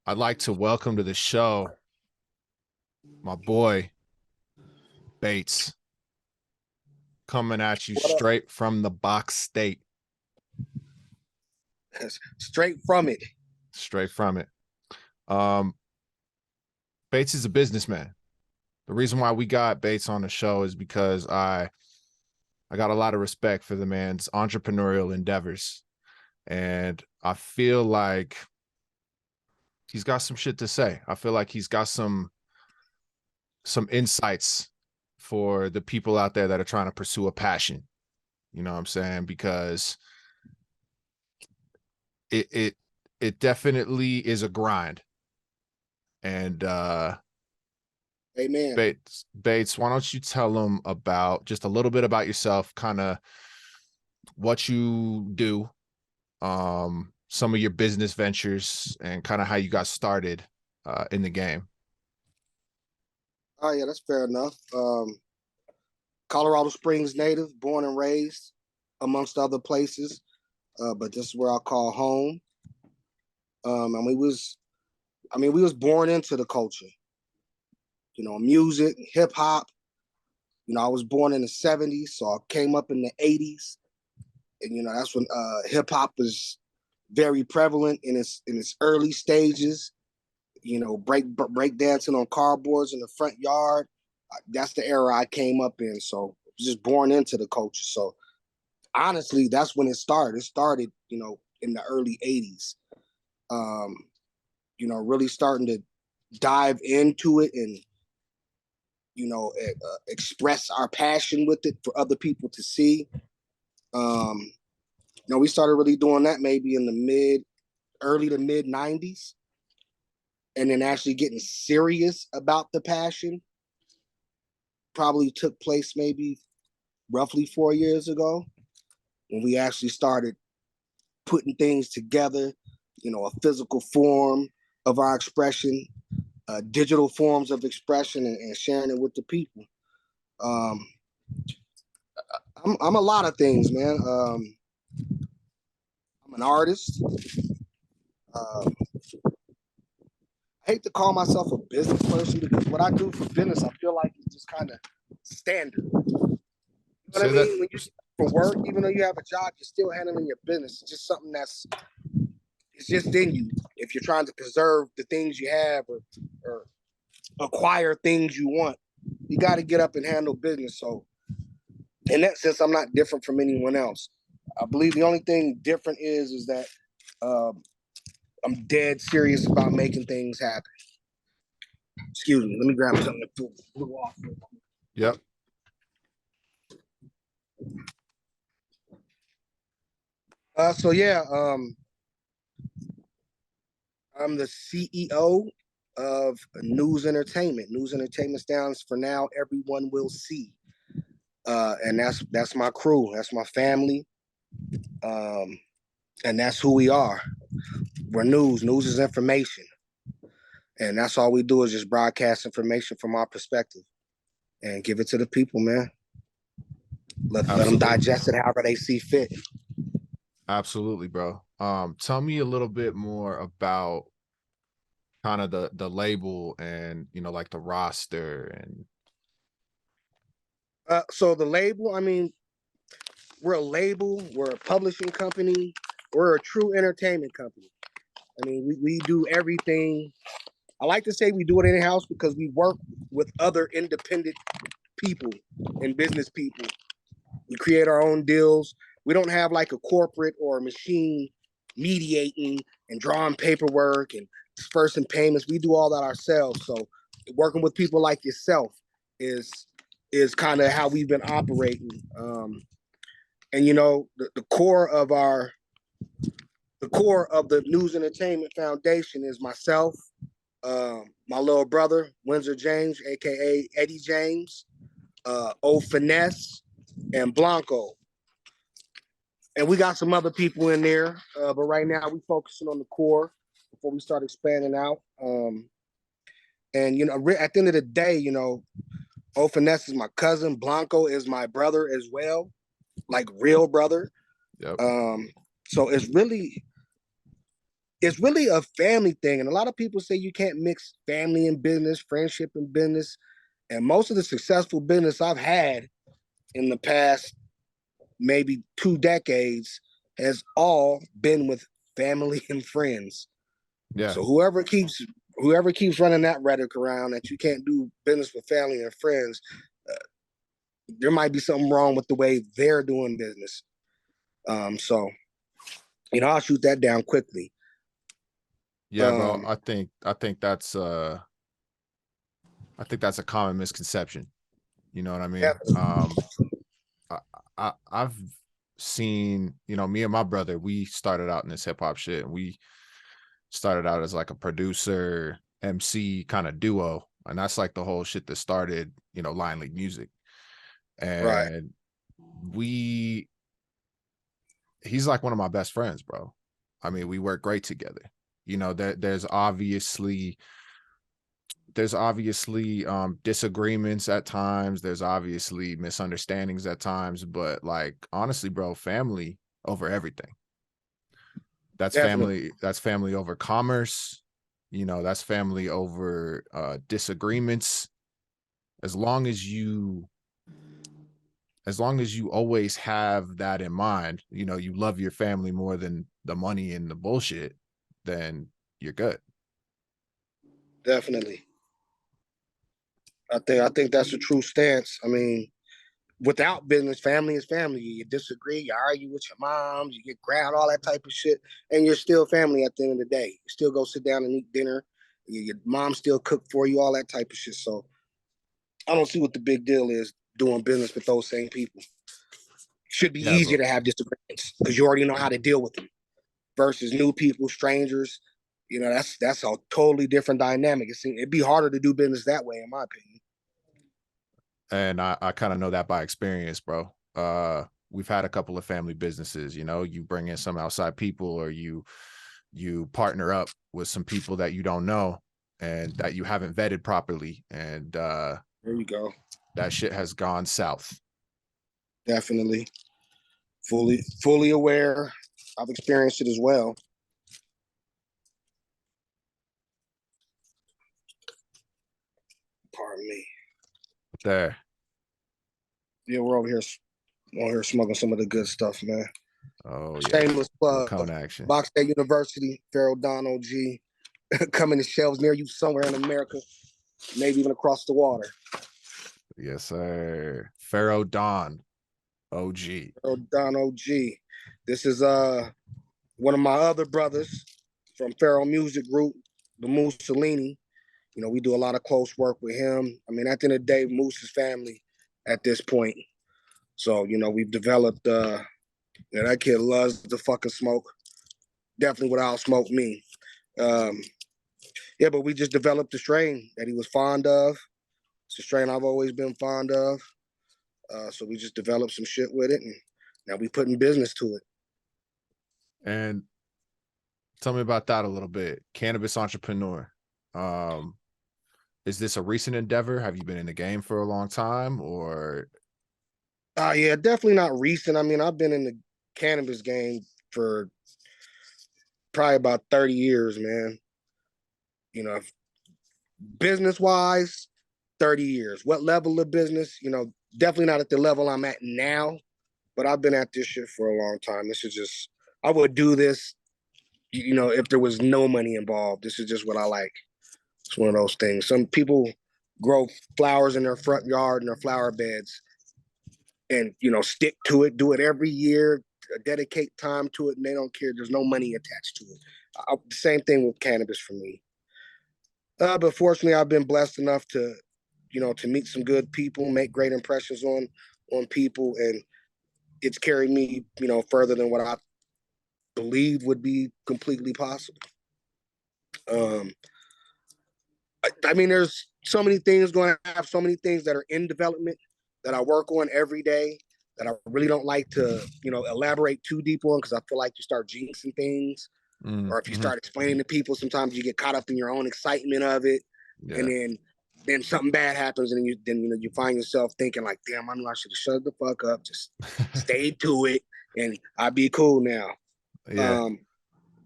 I'd like to welcome to the show my boy Bates, coming at you What up? straight from the box state, Straight from it. straight from it. Um, Bates is a businessman. The reason why we got Bates on the show is because I got a lot of respect for the man's entrepreneurial endeavors, and I feel like he's got some shit to say. I feel like he's got some insights for the people out there that are trying to pursue a passion. You know what I'm saying? Because it it definitely is a grind. And Amen. Bates, why don't you tell them about just a little bit about yourself, kind of what you do, some of your business ventures, and kind of how you got started in the game. Oh yeah, that's fair enough. Colorado Springs native, born and raised, amongst other places, but this is where I call home. And we was born into the culture. Music, hip hop. I was born in the '70s, so I came up in the '80s, and that's when hip hop was very prevalent in its early stages. Break dancing on cardboards in the front yard. That's the era I came up in. So I was just born into the culture. So honestly, that's when it started. It started, in the early '80s. Really starting to dive into it and express our passion with it for other people to see. We started really doing that maybe in the early to mid '90s, and then actually getting serious about the passion probably took place maybe roughly 4 years ago, when we actually started putting things together, a physical form of our expression, digital forms of expression, and sharing it with the people. Um, I'm a lot of things, man. I'm an artist. Um, I hate to call myself a business person, because what I do for business, I feel like it's just kind of standard. You know what I Say that. mean? When you for work, even though you have a job, you're still handling your business. It's just something it's just in you. If you're trying to preserve the things you have, or acquire things you want, you got to get up and handle business. So in that sense, I'm not different from anyone else. I believe the only thing different is that um, I'm dead serious about making things happen. Excuse me. Let me grab something to blew off. Yep. So yeah, I'm the CEO of N.E.W.S Entertainment. N.E.W.S Entertainment stands for Now Everyone Will See, and that's my crew. That's my family, and that's who we are. We're news. News is information, and that's all we do is just broadcast information from our perspective and give it to the people, man. Let them Absolutely. digest it however they see fit. Absolutely, bro. Tell me a little bit more about kind of the label and like the roster and So the label, I mean, we're a label, we're a publishing company, we're a true entertainment company. I mean, we do everything. I like to say we do it in-house because we work with other independent people and business people. We create our own deals. We don't have like a corporate or a machine mediating and drawing paperwork and dispersing payments. We do all that ourselves. So working with people like yourself is kind of how we've been operating. And the core of the N.E.W.S Entertainment Foundation is myself, my little brother, Windsor James, aka Eddie James, N.E.W.S, and Blanco. And we got some other people in there, but right now we focusing on the core before we start expanding out. And at the end of the day, N.E.W.S is my cousin, Blanco is my brother as well, like real brother. yep. So it's really it's really a family thing. And a lot of people say you can't mix family and business, friendship and business. And most of the successful business I've had in the past maybe 2 decades has all been with family and friends. Yeah. So whoever keeps running that rhetoric around that you can't do business with family and friends, uh, there might be something wrong with the way they're doing business. So I'll shoot that down quickly. Yeah, bro. Um, I think that's a common misconception. You know what I mean? definitely. I, I've seen, me and my brother, we started out in this hip hop shit, and we started out as like a producer, MC kind of duo. And that's like the whole shit that started, Line League Music. Right. And we, he's like one of my best friends, bro. I mean, we work great together. There's obviously disagreements at times, there's obviously misunderstandings at times, but like honestly, bro, family over everything. That's Definitely. family over commerce, that's family over disagreements. as long as you as long as you always have that in mind, you love your family more than the money and the bullshit, then you're good. Definitely. I think that's a true stance. I mean, without business, family is family. You disagree, you argue with your moms, you get ground, all that type of shit, and you're still family at the end of the day. You still go sit down and eat dinner. Your mom still cook for you, all that type of shit. So I don't see what the big deal is doing business with those same people. Should be Yeah, easier bro. to have disagreements because you already know how to deal with them versus new people, strangers. That's a totally different dynamic. It'd be harder to do business that way, in my opinion. And I kind of know that by experience, bro. We've had a couple of family businesses, you bring in some outside people, or you partner up with some people that you don't know and that you haven't vetted properly, and There you go. that shit has gone south. Definitely. Fully aware. I've experienced it as well. Pardon me. There. Yeah, we're over here smoking some of the good stuff, man. Oh yeah. Shameless Little plug. cone action. Box State University, Pharaoh Don OG, coming to shelves near you somewhere in America, maybe even across the water. Yes, sir. Pharaoh Don OG. Pharaoh Don OG. This is one of my other brothers from Pharaoh Music Group, the Mussolini. We do a lot of close work with him. I mean, at the end of the day, Moose is family at this point. So, we've developed that kid loves the fucking smoke. Definitely would outsmoke me. Um, yeah, but we just developed a strain that he was fond of. It's a strain I've always been fond of. So we just developed some shit with it, and now we putting business to it. And tell me about that a little bit. Cannabis entrepreneur. Um, is this a recent endeavor? Have you been in the game for a long time, or Yeah, definitely not recent. I mean, I've been in the cannabis game for probably about 30 years, man. Business wise, 30 years. What level of business? Definitely not at the level I'm at now, but I've been at this shit for a long time. This is just, I would do this, if there was no money involved. This is just what I like. It's one of those things. Some people grow flowers in their front yard in their flower beds and, stick to it, do it every year, dedicate time to it, and they don't care. There's no money attached to it. Same thing with cannabis for me. But fortunately, I've been blessed enough to meet some good people, make great impressions on people, and it's carried me, further than what I believe would be completely possible. Um, I mean, there's so many things going to have so many things that are in development that I work on every day that I really don't like to, elaborate too deep on because I feel like you start jinxing things, or if you mm-hmm. start explaining to people, sometimes you get caught up in your own excitement of it, and Yeah. then something bad happens, and you find yourself thinking like, damn, I knew I should have shut the fuck up, just stayed to it, and I'd be cool now. Yeah. Um,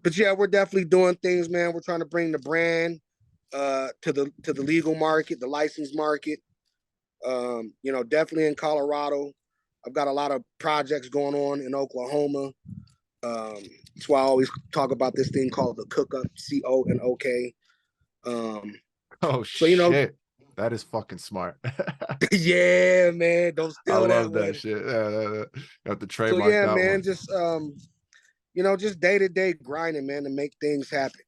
But yeah, we're definitely doing things, man. We're trying to bring the brand to the legal market, the licensed market. Definitely in Colorado. I've got a lot of projects going on in Oklahoma. That's why I always talk about this thing called the Cook Up, CONOK. Um, Oh so shit. That is fucking smart. yeah, man, don't I steal that love that one. shit. You have to So trademark yeah, that man, one. just day to day grinding, man, to make things happen.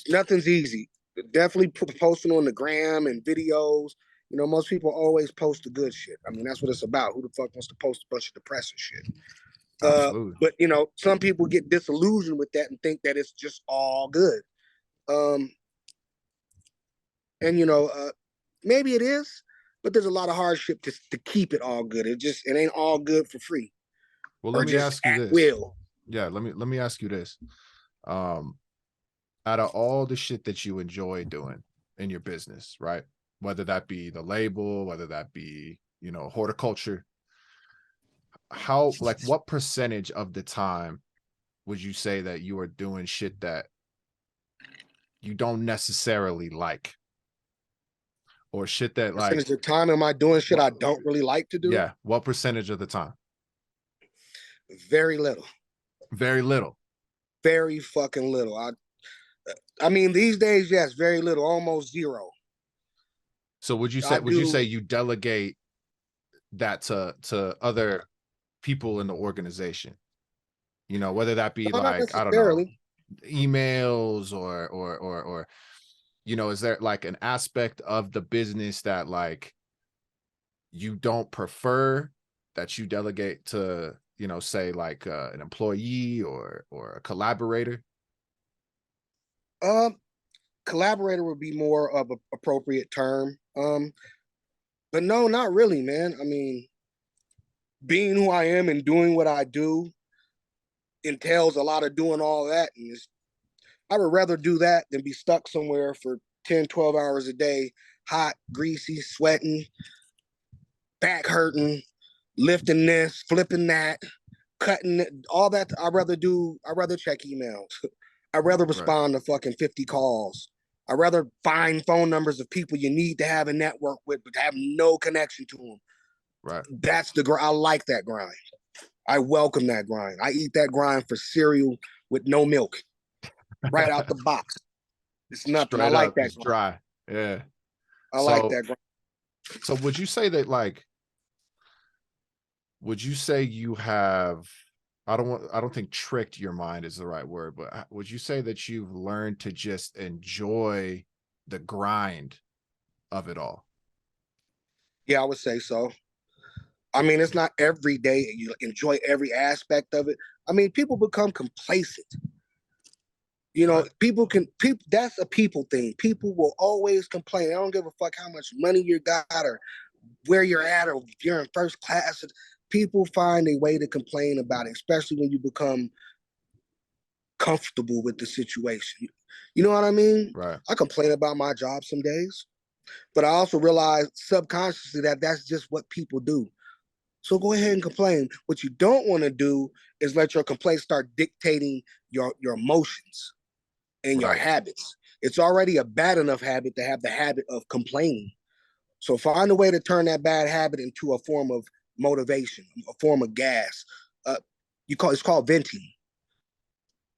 Nothing's easy. Definitely posting on the gram and videos. Most people always post the good shit. I mean, that's what it's about. Who the fuck wants to post a bunch of depressing shit? Absolutely. But some people get disillusioned with that and think that it's just all good. Um, and maybe it is, but there's a lot of hardship to keep it all good. It ain't all good for free Well, let or me just ask you at this. will. Yeah, let me ask you this. Um, Out of all the shit that you enjoy doing in your business, right? Whether that be the label, whether that be, horticulture, how, like, what percentage of the time would you say that you are doing shit that you don't necessarily like, or shit that, like, Percentage of time am I doing shit what, I don't really like to do? yeah, what percentage of the time? Very little. Very little. Very fucking little. I mean, these days, yes, very little, almost zero. So would you say I do you delegate that to other people in the organization? Whether that be, not like, I don't know, necessarily. emails, or is there, like, an aspect of the business that, like, you don't prefer, that you delegate to, say, like, an employee or a collaborator? Um, Collaborator would be more of an appropriate term. But no, not really, man. I mean, being who I am and doing what I do entails a lot of doing all that, and I would rather do that than be stuck somewhere for 10, 12 hours a day, hot, greasy, sweating, back hurting, lifting this, flipping that, cutting it, all that. I'd rather check emails. I'd rather Right. respond to fucking 50 calls. I'd rather find phone numbers of people you need to have a network with, but have no connection to them. Right. That's I like that grind. I welcome that grind. I eat that grind for cereal with no milk right out the box. It's nothing. I Straight like up, that just grind. dry. Yeah. I like So that grind. so would you say that, like, would you say you have, I don't think tricked your mind is the right word, but would you say that you've learned to just enjoy the grind of it all? Yeah, I would say so. I mean, it's not every day you enjoy every aspect of it. I mean, people become complacent. Right. People, that's a people thing. People will always complain. I don't give a fuck how much money you got or where you're at or if you're in first class. People find a way to complain about it, especially when you become comfortable with the situation. You know what I mean? Right. I complain about my job some days, but I also realize subconsciously that that's just what people do. So go ahead and complain. What you don't want to do is let your complaints start dictating your emotions and your Right. habits. It's already a bad enough habit to have the habit of complaining. So find a way to turn that bad habit into a form of motivation, a form of gas. Uh, it's called venting.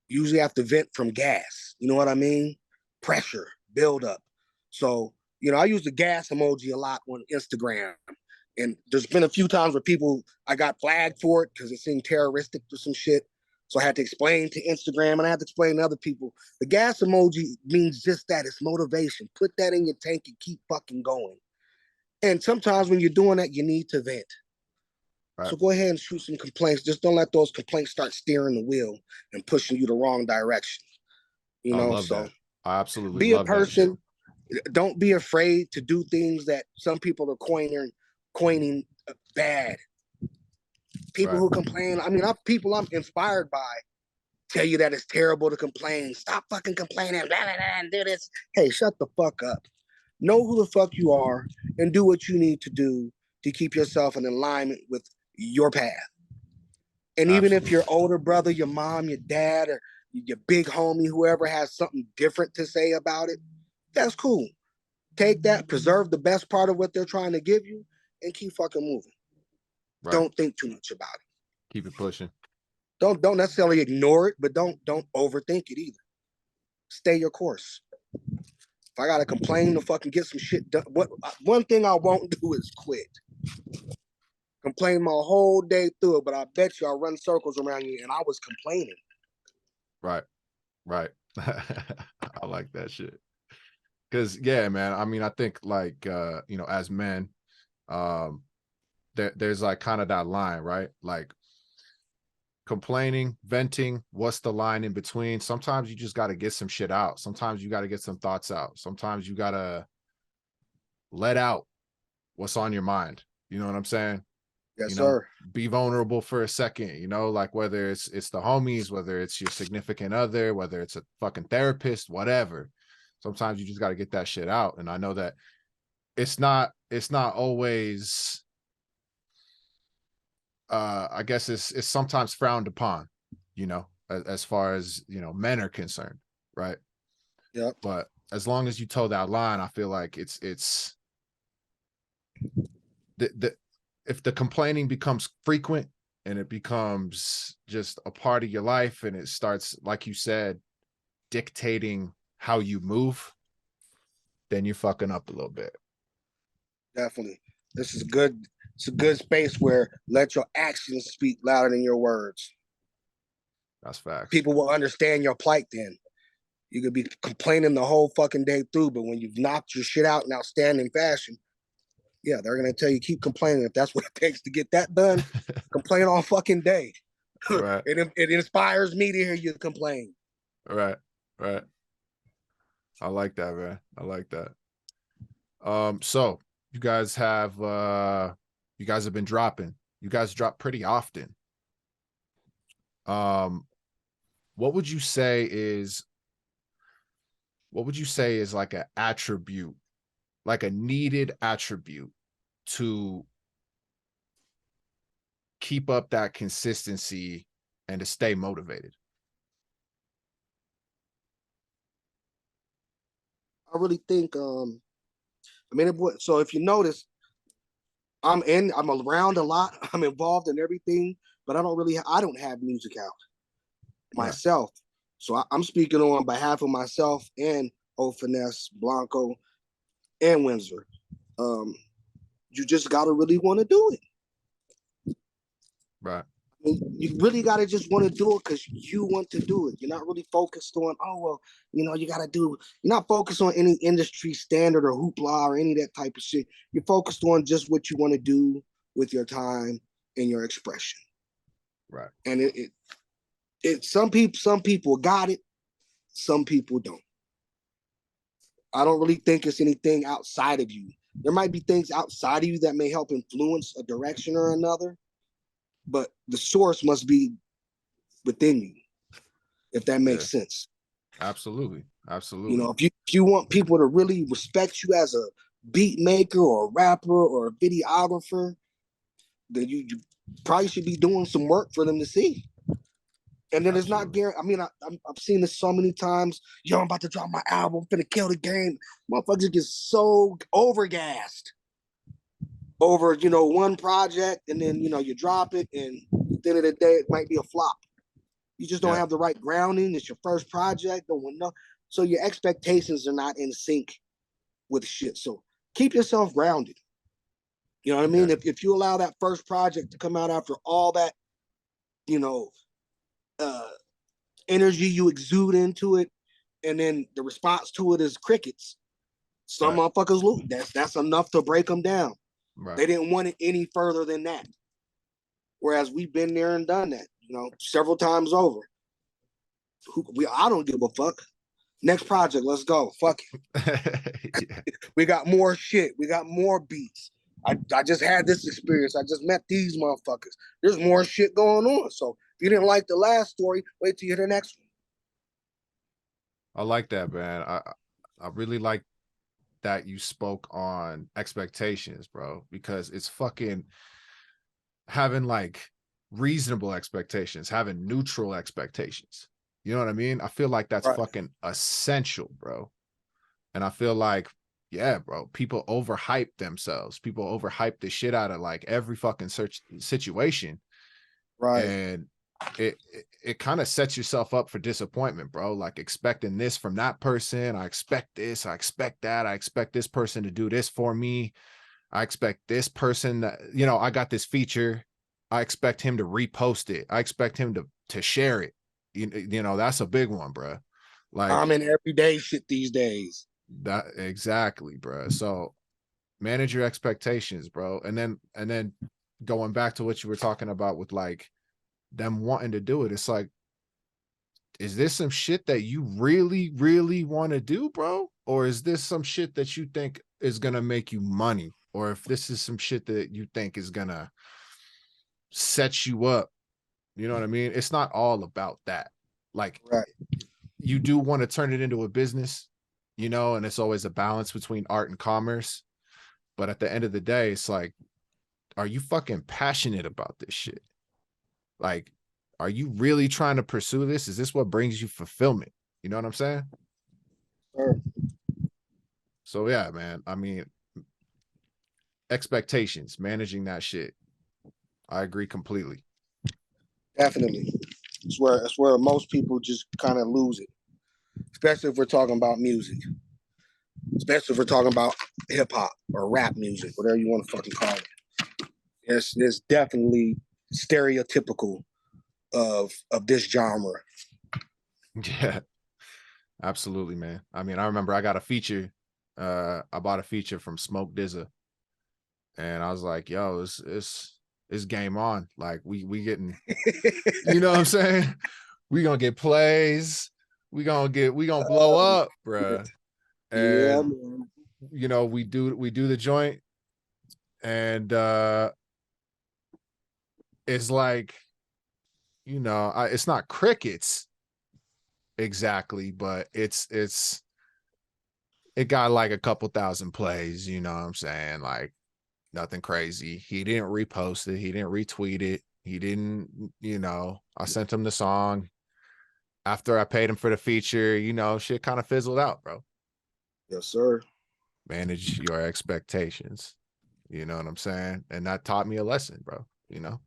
You usually have to vent from gas. You know what I mean? Pressure, build up. So I use the gas emoji a lot on Instagram, and there's been a few times where I got flagged for it because it seemed terroristic or some shit. So I had to explain to Instagram and I had to explain to other people. The gas emoji means just that. It's motivation. Put that in your tank and keep fucking going. And sometimes when you're doing that, you need to vent. Right. So go ahead and shoot some complaints. Just don't let those complaints start steering the wheel and pushing you the wrong direction. I love So that. I absolutely be a love that shit. person. Don't be afraid to do things that some people are coining bad. People Right. who complain. I mean, people I'm inspired by tell you that it's terrible to complain. Stop fucking complaining. Blah, blah, blah, and do this. Hey, shut the fuck up. Know who the fuck you are and do what you need to do to keep yourself in alignment with your path. And even if Absolutely. your older brother, your mom, your dad, or your big homie, whoever has something different to say about it, that's cool. Take that, preserve the best part of what they're trying to give you, and keep fucking moving. Right. Don't think too much about it. Keep it pushing. Don't necessarily ignore it, but don't overthink it either. Stay your course. If I gotta complain to fucking get some shit done, one thing I won't do is quit. Complain my whole day through it, but I bet you I'll run circles around you, and I was complaining. Right. Right. I like that shit. Because yeah, man, I mean, I think like you know, as men, there's like kind of that line, right? Like complaining, venting, what's the line in between? Sometimes you just got to get some shit out. Sometimes you got to get some thoughts out. Sometimes you got to let out what's on your mind. You know what I'm saying? Yes, You know, sir. be vulnerable for a second, you know, like whether it's the homies, whether it's your significant other, whether it's a fucking therapist, whatever. Sometimes you just got to get that shit out. And I know that it's not always I guess it's sometimes frowned upon, you know, as far as, you know, men are concerned, right? Yep. But as long as you toe that line, I feel like it's the if the complaining becomes frequent and it becomes just a part of your life and it starts, like you said, dictating how you move, then you're fucking up a little bit. Definitely. This is good. It's a good space where let your actions speak louder than your words. That's facts. People will understand your plight then. You could be complaining the whole fucking day through, but when you've knocked your shit out in outstanding fashion, yeah, they're gonna tell you keep complaining. If that's what it takes to get that done, complain all fucking day. Right. It inspires me to hear you complain. Right. Right. I like that, man. I like that. So you guys have been dropping. You guys drop pretty often. Um, what would you say is like an attribute, like a needed attribute to keep up that consistency and to stay motivated? I really think I mean so if you notice, I'm around a lot, I'm involved in everything, but I don't have music out Right. myself. So I'm speaking on behalf of myself and N.E.W.S, Blanco, and Windsor. Um, you just gotta really want to do it. Right. I mean, you really gotta just want to do it because you want to do it. You're not really focused on, oh well, you gotta do. You're not focused on any industry standard or hoopla or any of that type of shit. You're focused on just what you want to do with your time and your expression. Right. And some people got it, some people don't. I don't really think it's anything outside of you. There might be things outside of you that may help influence a direction or another, but the source must be within you, if that Yeah. makes sense. Absolutely. Absolutely. If you want people to really respect you as a beat maker or a rapper or a videographer, then you probably should be doing some work for them to see. And then it's not Absolutely. guaranteed. I mean, I've seen this so many times. Yo, I'm about to drop my album, finna kill the game. Motherfuckers get so overgassed over, one project, and then, you drop it, and at the end of the day, it might be a flop. You just don't Yeah. have the right grounding. It's your first project. So your expectations are not in sync with shit. So keep yourself grounded. You know what I mean? Yeah. If you allow that first project to come out after all that, you know, uh, energy you exude into it, and then the response to it is crickets. Some Right. motherfuckers lose. That's enough to break them down. Right. They didn't want it any further than that. Whereas we've been there and done that, several times over. I don't give a fuck. Next project, let's go. Fuck it. Yeah. We got more shit. We got more beats. I just had this experience. I just met these motherfuckers. There's more shit going on. So if you didn't like the last story, wait till you hear the next one. I like that, man. I really like that you spoke on expectations, bro, because it's fucking having like reasonable expectations, having neutral expectations. You know what I mean? I feel like that's Right. fucking essential, bro. And I feel like, yeah, bro, people overhype themselves. People overhype the shit out of like every fucking search situation. Right. And it kind of sets yourself up for disappointment, bro. Like expecting this from that person. I expect this, I expect that, I expect this person to do this for me. I expect this person that, you know, I got this feature. I expect him to repost it. I expect him to share it. You know, that's a big one, bro. Like I'm in everyday shit these days. that exactly, bro. So manage your expectations, bro. And then going back to what you were talking about with like them wanting to do it, it's like, is this some shit that you really, really want to do, bro? Or is this some shit that you think is gonna make you money? Or if this is some shit that you think is gonna set you up, you know what I mean? It's not all about that. Like Right. you do want to turn it into a business, you know, and it's always a balance between art and commerce. But at the end of the day, it's like, are you fucking passionate about this shit? Like, are you really trying to pursue this? Is this what brings you fulfillment? You know what I'm saying? Sure. So yeah, man. I mean, expectations, managing that shit. I agree completely. Definitely. It's where most people just kind of lose it, especially if we're talking about music, especially if we're talking about hip hop or rap music, whatever you want to fucking call it. It's definitely stereotypical of this genre. Yeah, absolutely, man. I mean, I remember I got a feature. I bought a feature from Smoke Dizza, and I was like, "Yo, it's game on." Like we getting, you know what I'm saying? We gonna get plays. We gonna blow up, bruh. Yeah, And man. you know, we do the joint, and it's like, you know, it's not crickets exactly, but it got like a couple thousand plays, you know what I'm saying? Like nothing crazy. He didn't repost it, he didn't retweet it, he didn't, you know, I sent him the song. After I paid him for the feature, you know, shit kind of fizzled out, bro. Yes, sir. Manage your expectations. You know what I'm saying? And that taught me a lesson, bro. You know,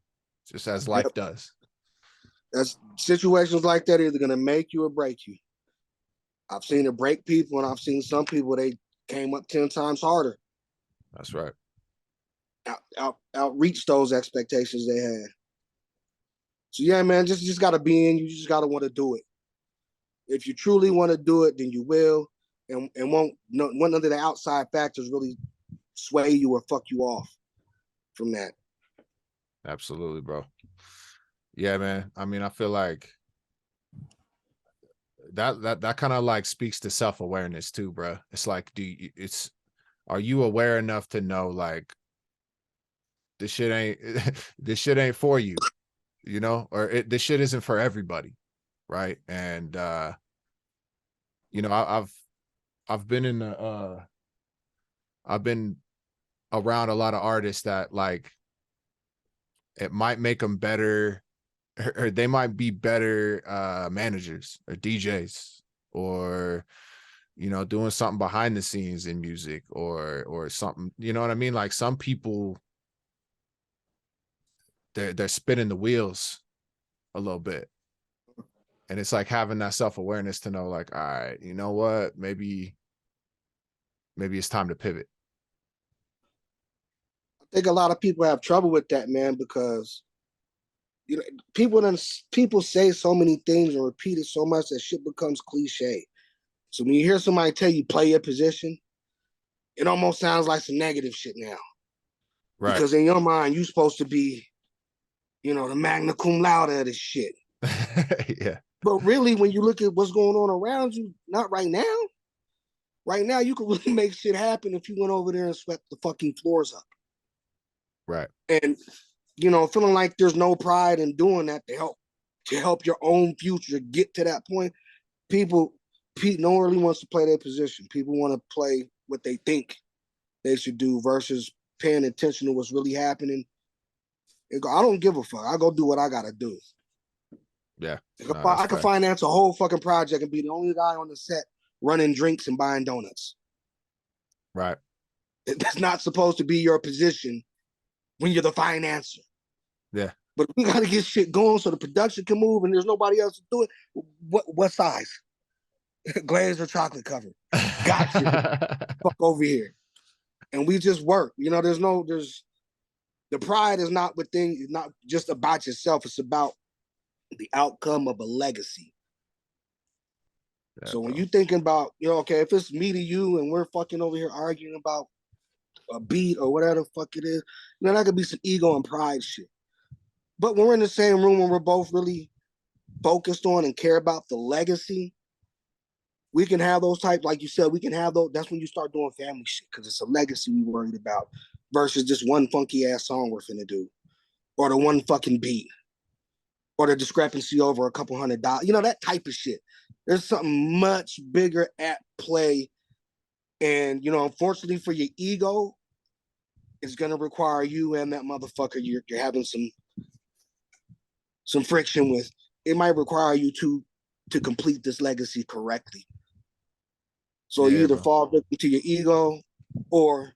just as life Yep. does. That's situations like that are either gonna make you or break you. I've seen it break people, and I've seen some people they came up 10 times harder, That's right. outreach those expectations they had. So yeah, man, just gotta be in. You just gotta want to do it. If you truly want to do it, then you will, and won't none of the outside factors really sway you or fuck you off from that. Absolutely, bro. Yeah, man. I mean, I feel like that kind of like speaks to self-awareness too, bro. It's like, it's are you aware enough to know like this shit ain't this shit ain't for you, you know, or this shit isn't for everybody, right? And you know, I've been in the I've been around a lot of artists that like it might make them better, or they might be better managers or DJs, or you know, doing something behind the scenes in music, or something, you know what I mean? Like some people, they're spinning the wheels a little bit. And it's like having that self-awareness to know, like, all right, you know what? Maybe it's time to pivot. I think a lot of people have trouble with that, man, because you know people say so many things and repeat it so much that shit becomes cliche. So when you hear somebody tell you play your position, it almost sounds like some negative shit now. Right. Because in your mind, you're supposed to be, the magna cum laude of this shit. Yeah. But really, when you look at what's going on around you, not right now. Right now, you could really make shit happen if you went over there and swept the fucking floors up. Right. And feeling like there's no pride in doing that to help your own future get to that point. People, no one really wants to play their position. People want to play what they think they should do versus paying attention to what's really happening. And go, I don't give a fuck. I go do what I gotta do. Yeah. No, that's I could facts. finance a whole fucking project and be the only guy on the set running drinks and buying donuts. Right. That's not supposed to be your position when you're the financer. Yeah. But we got to get shit going so the production can move and there's nobody else to do it. What size? Glazed or chocolate covered? Gotcha. Fuck over here. And we just work. You know, there's the pride is not within, not just about yourself. It's about the outcome of a legacy. Yeah, So when bro. you thinking about, you know, okay, if it's me to you and we're fucking over here arguing about a beat or whatever the fuck it is, you know, that could be some ego and pride shit. But when we're in the same room and we're both really focused on and care about the legacy, we can have those types, like you said, we can have those. That's when you start doing family shit because it's a legacy we worried about versus just one funky ass song we're finna do or the one fucking beat or the discrepancy over a couple $100. You know, that type of shit. There's something much bigger at play. And, you know, unfortunately for your ego, it's going to require you and that motherfucker you're having some friction with. It might require you to complete this legacy correctly. So you Yeah, either bro. fall victim to your ego or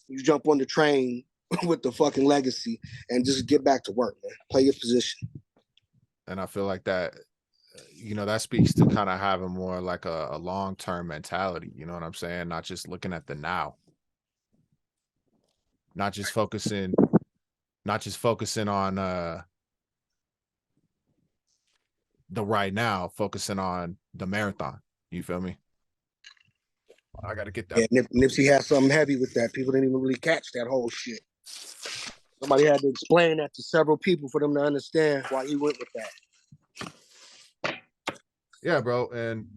you jump on the train with the fucking legacy and just get back to work, man. Play your position. And I feel like that, you know, that speaks to kind of having more like a long-term mentality. You know what I'm saying? Not just looking at the now, not just focusing, not just focusing on the right now, focusing on the marathon. You feel me? I got to get that. Yeah, Nipsey had something heavy with that. People didn't even really catch that whole shit. Somebody had to explain that to several people for them to understand why he went with that. Yeah, bro. And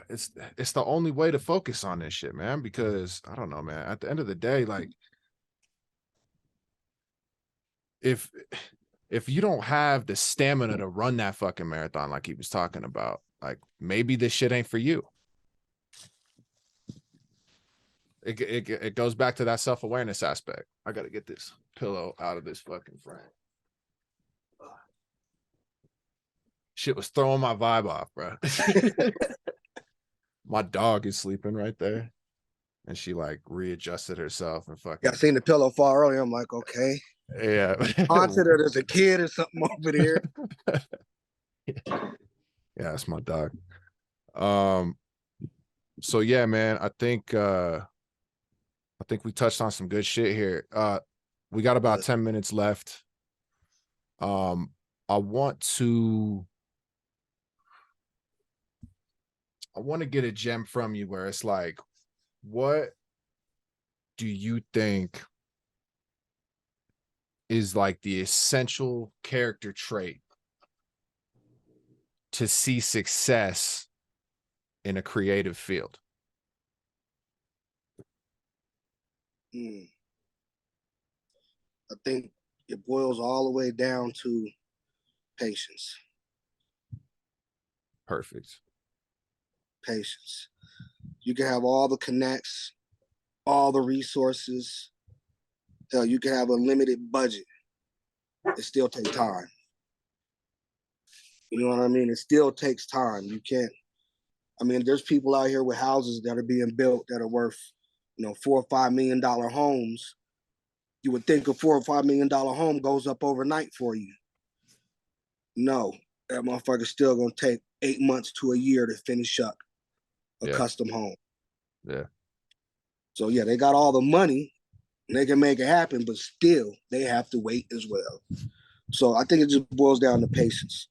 it's the only way to focus on this shit, man, because I don't know, man, at the end of the day, like if you don't have the stamina to run that fucking marathon like he was talking about, like maybe this shit ain't for you. It goes back to that self-awareness aspect. I gotta get this pillow out of this fucking frame. Shit was throwing my vibe off, bro. My dog is sleeping right there, and she like readjusted herself and Yeah, I fucking seen the pillow fall earlier. I'm like, okay. yeah. Haunted or there's a kid or something over there. Yeah, that's my dog. So yeah, man, I think we touched on some good shit here. We got about 10 minutes left. Um, I want to get a gem from you where it's like, what do you think is like the essential character trait to see success in a creative field? I think it boils all the way down to patience. Perfect. Patience. You can have all the connects, all the resources. Hell, you can have a limited budget. It still takes time. You know what I mean? It still takes time. You can't. I mean, there's people out here with houses that are being built that are worth, you know, $4 or $5 million homes. You would think a $4 or $5 million home goes up overnight for you. No, that motherfucker's still gonna take 8 months to a year to finish up a Yeah. custom home. Yeah. So yeah, they got all the money and they can make it happen, but still they have to wait as well. So I think it just boils down to patience.